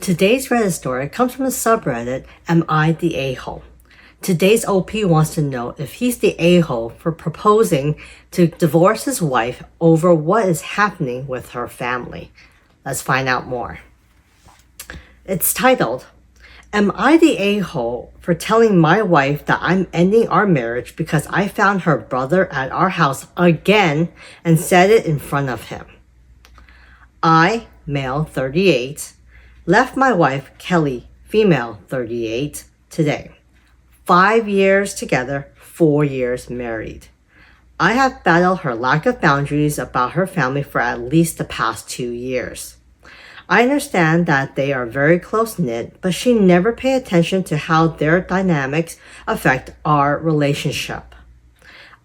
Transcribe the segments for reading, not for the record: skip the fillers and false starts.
Today's Reddit story comes from the subreddit Am I the A-hole? Today's OP wants to know if he's the a-hole for proposing to divorce his wife over what is happening with her family. Let's find out more. It's titled, Am I the a-hole for telling my wife that I'm ending our marriage because I found her brother at our house again and said it in front of him? I, male 38, left my wife, Kelly, female 38, today. 5 years together, 4 years married. I have battled her lack of boundaries about her family for at least the past 2 years. I understand that they are very close-knit, but she never paid attention to how their dynamics affect our relationship.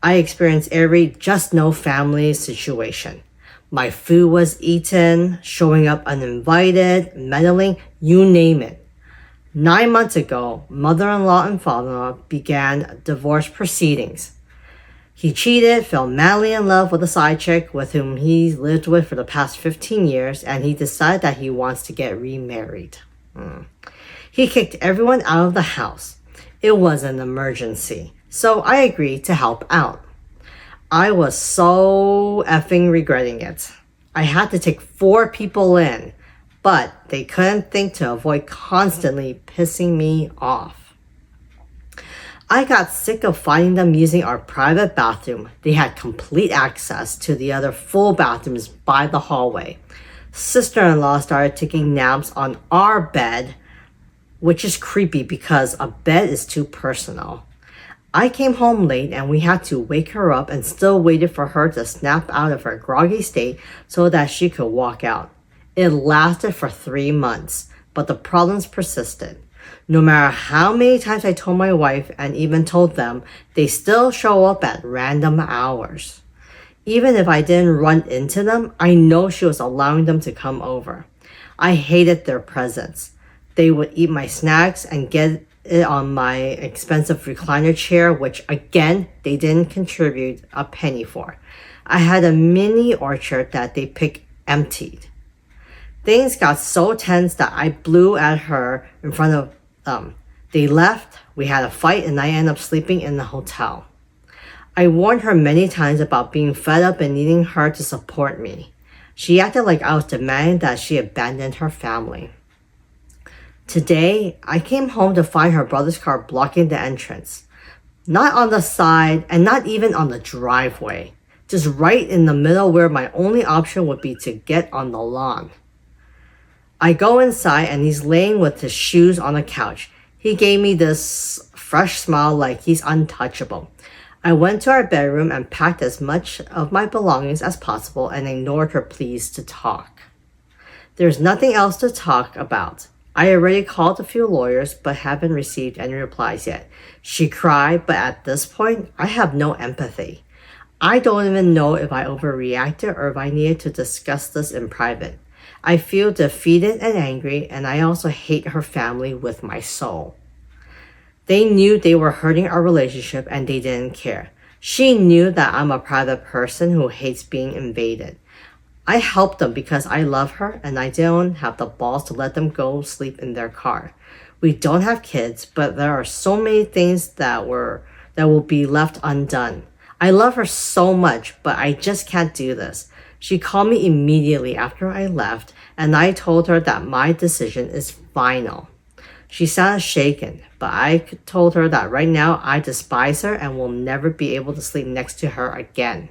I experienced every just no family situation. My food was eaten, showing up uninvited, meddling, you name it. 9 months ago, mother-in-law and father-in-law began divorce proceedings. He cheated, fell madly in love with a side chick with whom he lived with for the past 15 years, and he decided that he wants to get remarried. He kicked everyone out of the house. It was an emergency, so I agreed to help out. I was so effing regretting it. I had to take 4 people in, but they couldn't think to avoid constantly pissing me off. I got sick of finding them using our private bathroom. They had complete access to the other full bathrooms by the hallway. Sister-in-law started taking naps on our bed, which is creepy because a bed is too personal. I came home late and we had to wake her up and still waited for her to snap out of her groggy state so that she could walk out. It lasted for 3 months, but the problems persisted. No matter how many times I told my wife and even told them, they still show up at random hours. Even if I didn't run into them, I know she was allowing them to come over. I hated their presence. They would eat my snacks and get it on my expensive recliner chair, which again, they didn't contribute a penny for. I had a mini orchard that they picked emptied. Things got so tense that I blew at her in front of them. They left, we had a fight, and I ended up sleeping in the hotel. I warned her many times about being fed up and needing her to support me. She acted like I was demanding that she abandon her family. Today, I came home to find her brother's car blocking the entrance. Not on the side and not even on the driveway. Just right in the middle where my only option would be to get on the lawn. I go inside and he's laying with his shoes on the couch. He gave me this fresh smile like he's untouchable. I went to our bedroom and packed as much of my belongings as possible and ignored her pleas to talk. There's nothing else to talk about. I already called a few lawyers but haven't received any replies yet. She cried, but at this point, I have no empathy. I don't even know if I overreacted or if I needed to discuss this in private. I feel defeated and angry, and I also hate her family with my soul. They knew they were hurting our relationship and they didn't care. She knew that I'm a private person who hates being invaded. I helped them because I love her and I don't have the balls to let them go sleep in their car. We don't have kids, but there are so many things that will be left undone. I love her so much, but I just can't do this. She called me immediately after I left, and I told her that my decision is final. She sounded shaken, but I told her that right now I despise her and will never be able to sleep next to her again.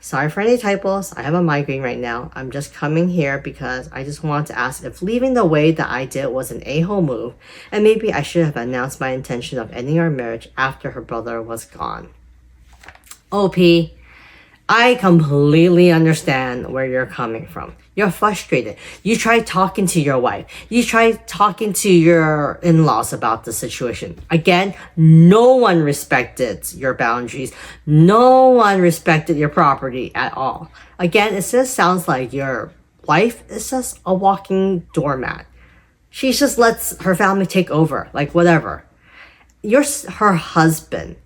Sorry for any typos. I have a migraine right now. I'm just coming here because I just want to ask if leaving the way that I did was an a-hole move, and maybe I should have announced my intention of ending our marriage after her brother was gone. OP, I completely understand where you're coming from. You're frustrated. You tried talking to your wife. You tried talking to your in-laws about the situation. Again, no one respected your boundaries. No one respected your property at all. Again, it just sounds like your wife is just a walking doormat. She just lets her family take over, like whatever. You're her husband.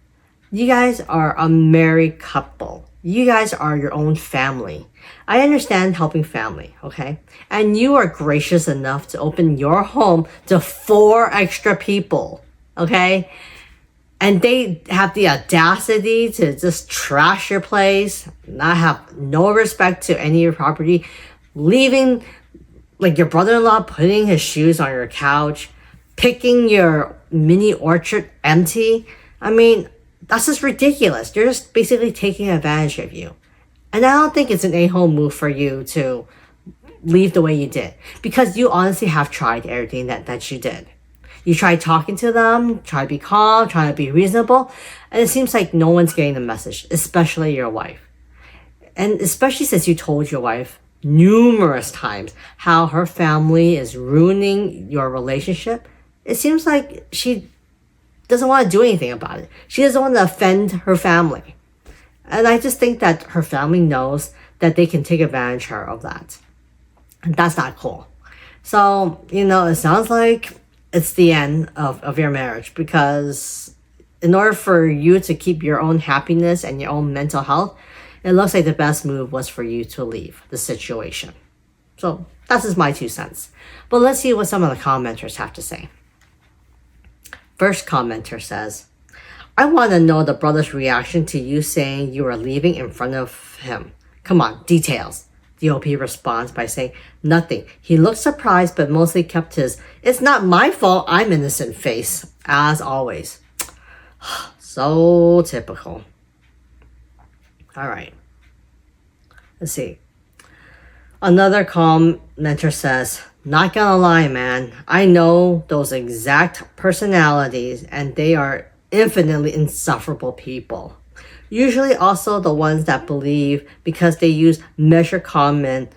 You guys are a married couple. You guys are your own family. I understand helping family, okay? And you are gracious enough to open your home to 4 extra people, okay? And they have the audacity to just trash your place, not have no respect to any of your property, leaving like your brother-in-law putting his shoes on your couch, picking your mini orchard empty. I mean, that's just ridiculous. They're just basically taking advantage of you. And I don't think it's an a-hole move for you to leave the way you did. Because you honestly have tried everything that you did. You tried talking to them, try to be calm, try to be reasonable. And it seems like no one's getting the message, especially your wife. And especially since you told your wife numerous times how her family is ruining your relationship, it seems like she doesn't want to do anything about it. She doesn't want to offend her family. And I just think that her family knows that they can take advantage of that. And that's not cool. So, it sounds like it's the end of your marriage, because in order for you to keep your own happiness and your own mental health, it looks like the best move was for you to leave the situation. So that's just my 2 cents. But let's see what some of the commenters have to say. First commenter says, I want to know the brother's reaction to you saying you are leaving in front of him. Come on, details. The OP responds by saying, nothing. He looked surprised, but mostly kept his, it's not my fault, I'm innocent face, as always. So typical. All right. Let's see. Another commenter says, not gonna lie, man. I know those exact personalities, and they are infinitely insufferable people. Usually also the ones that believe because they use measure common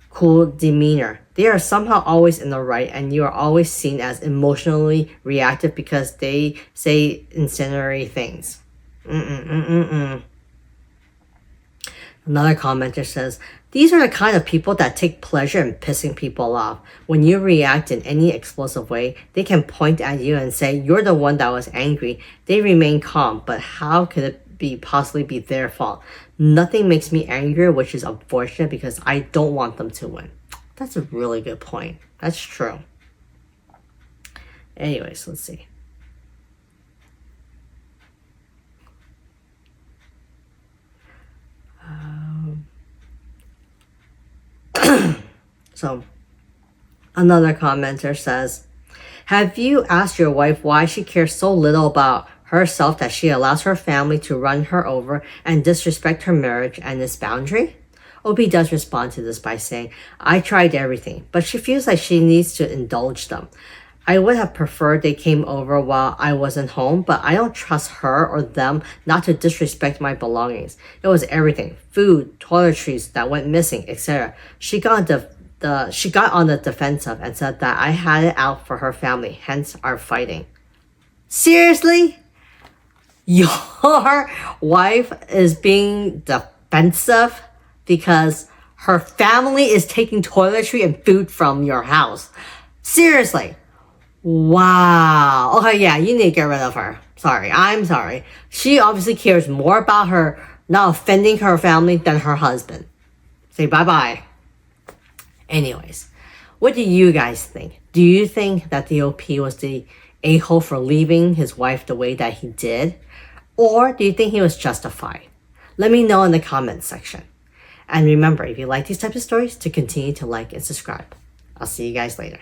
cool demeanor. They are somehow always in the right, and you are always seen as emotionally reactive because they say incendiary things. Another commenter says, these are the kind of people that take pleasure in pissing people off. When you react in any explosive way, they can point at you and say, you're the one that was angry. They remain calm, but how could it possibly be their fault? Nothing makes me angrier, which is unfortunate because I don't want them to win. That's a really good point. That's true. Anyways, let's see. So, another commenter says, have you asked your wife why she cares so little about herself that she allows her family to run her over and disrespect her marriage and its boundary? OP does respond to this by saying, I tried everything, but she feels like she needs to indulge them. I would have preferred they came over while I wasn't home, but I don't trust her or them not to disrespect my belongings. It was everything, food, toiletries that went missing, etc. She got on the defensive and said that I had it out for her family, hence our fighting. Seriously? Your wife is being defensive because her family is taking toiletry and food from your house. Seriously. Wow. Okay, yeah, you need to get rid of her. Sorry, I'm sorry. She obviously cares more about her not offending her family than her husband. Say bye-bye. Anyways, what do you guys think? Do you think that the OP was the a-hole for leaving his wife the way that he did? Or do you think he was justified? Let me know in the comments section. And remember, if you like these types of stories, to continue to like and subscribe. I'll see you guys later.